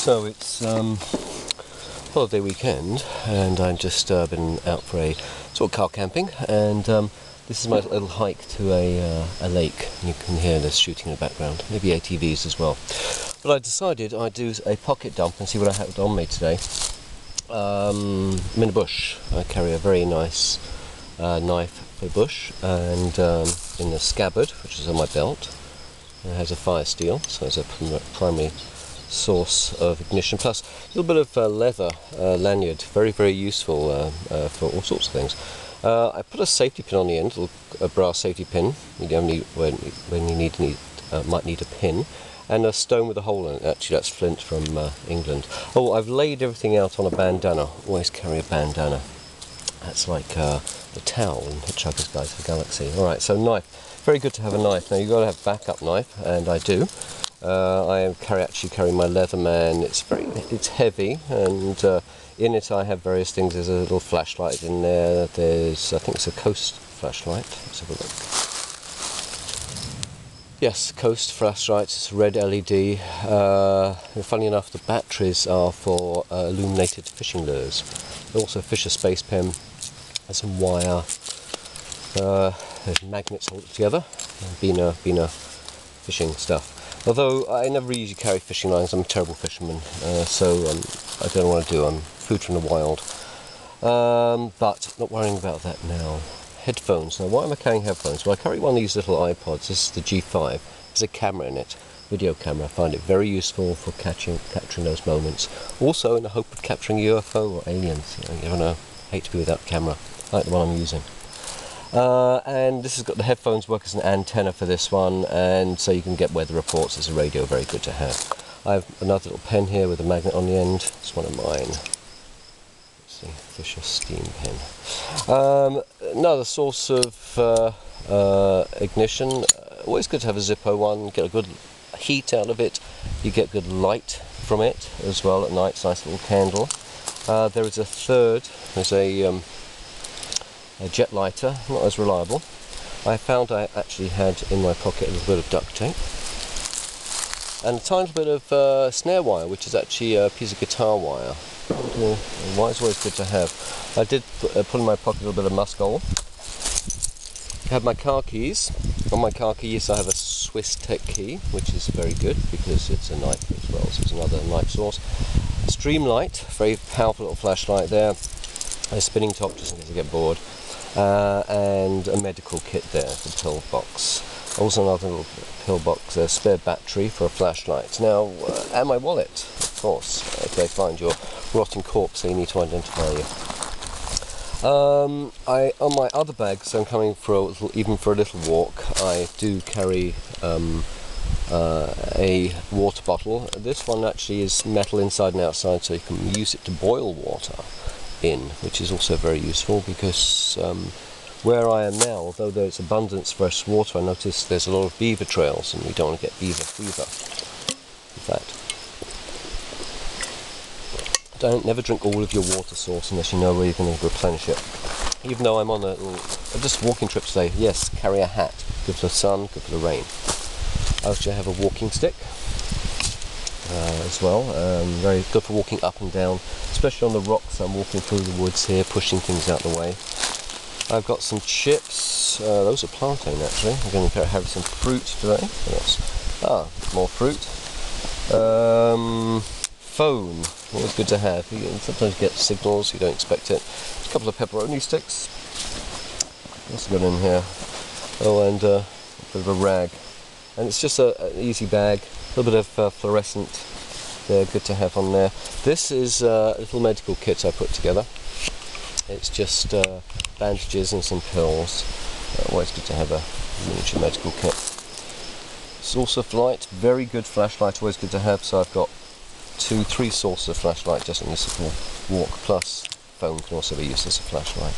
So it's holiday weekend, and I've just been out for a sort of car camping, and this is my little hike to a lake. You can hear this shooting in the background, maybe ATVs as well. But I decided I'd do a pocket dump and see what I had on me today. I'm in a bush. I carry a very nice knife for bush, and in a scabbard, which is on my belt. It has a fire steel, so it's a primary source of ignition, plus a little bit of leather lanyard, very useful for all sorts of things. I put a safety pin on the end, a brass safety pin. You don't need when you might need a pin, and a stone with a hole in it. Actually, that's flint from England. Oh, I've laid everything out on a bandana. Always carry a bandana. That's like the towel in Hitchhiker's Guide to the Galaxy. All right, so knife. Very good to have a knife. Now you've got to have backup knife, and I do. I actually carry my Leatherman. It's heavy, and in it I have various things. There's a little flashlight in there. I think it's a Coast flashlight. Let's have a look. Yes, Coast flashlight. It's red LED. Funny enough, the batteries are for illuminated fishing lures. Also, Fisher Space Pen. There's some wire. There's magnets hold it together. Bina fishing stuff. Although I never usually carry fishing lines, I'm a terrible fisherman, so I don't know what to do. I'm food from the wild. But not worrying about that now. Headphones. Now, why am I carrying headphones? Well, I carry one of these little iPods. This is the G5. There's a camera in it, video camera. I find it very useful for capturing those moments. Also, in the hope of capturing UFO or aliens. You never know. Hate to be without camera. I like the one I'm using. And this has got the headphones work as an antenna for this one, and so you can get weather reports. As a radio, very good to have. I have another little pen here with a magnet on the end. It's one of mine. Let's see, Fisher steam pen. Another source of ignition. Always good to have a Zippo one. Get a good heat out of it. You get good light from it as well at night. It's a nice little candle. There is a third. There's a jet lighter, not as reliable. I found I actually had in my pocket a little bit of duct tape and a tiny bit of snare wire, which is actually a piece of guitar wire. Wire is always good to have. I did put in my pocket a little bit of muskol. I have my car keys. On my car keys I have a Swiss Tech key, which is very good because it's a knife as well, so it's another knife source. Streamlight, very powerful little flashlight there. A spinning top just in case I get bored. And a medical kit there, the pill box. Also another little pill box, a spare battery for a flashlight. Now, and my wallet, of course. If they find your rotting corpse, they need to identify you. On my other bag, so I'm coming for even for a little walk, I do carry a water bottle. This one actually is metal inside and outside, so you can use it to boil water in, which is also very useful because where I am now, although there's abundance of fresh water, I noticed there's a lot of beaver trails, and we don't want to get beaver fever. In fact, never drink all of your water source unless you know where you're going to replenish it. Even though I'm on a just walking trip today, yes, carry a hat. Good for the sun, good for the rain. I also have a walking stick as well, very good for walking up and down, especially on the rocks. I'm walking through the woods here, pushing things out of the way. I've got some chips, those are plantain actually. I'm going to have some fruit today. More fruit. Phone, always good to have. Sometimes you get signals, you don't expect it. A couple of pepperoni sticks. What's got in here? Oh, and a bit of a rag. And it's just an easy bag. A little bit of fluorescent, they're good to have on there. This is a little medical kit I put together. It's just bandages and some pills. Always good to have a miniature medical kit. Source of light, very good flashlight, always good to have. So I've got 3 sources of flashlight just in this little walk, plus phone can also be used as a flashlight.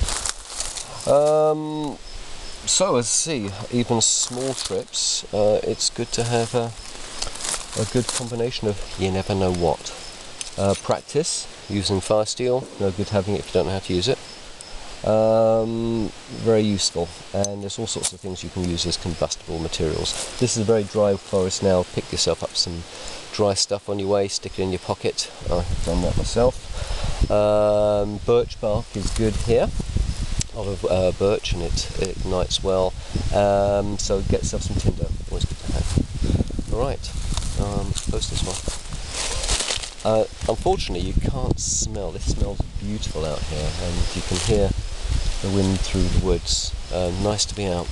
So let's see, even small trips, it's good to have a good combination of you never know what. Practice using fire steel, no good having it if you don't know how to use it. Very useful, and there's all sorts of things you can use as combustible materials. This is a very dry forest now. Pick yourself up some dry stuff on your way, stick it in your pocket. I've done that myself. Birch bark is good here. Of birch, and it ignites well, so get yourself some tinder, always good to have. Alright, post this one. Unfortunately you can't smell, this smells beautiful out here, and you can hear the wind through the woods. Nice to be out.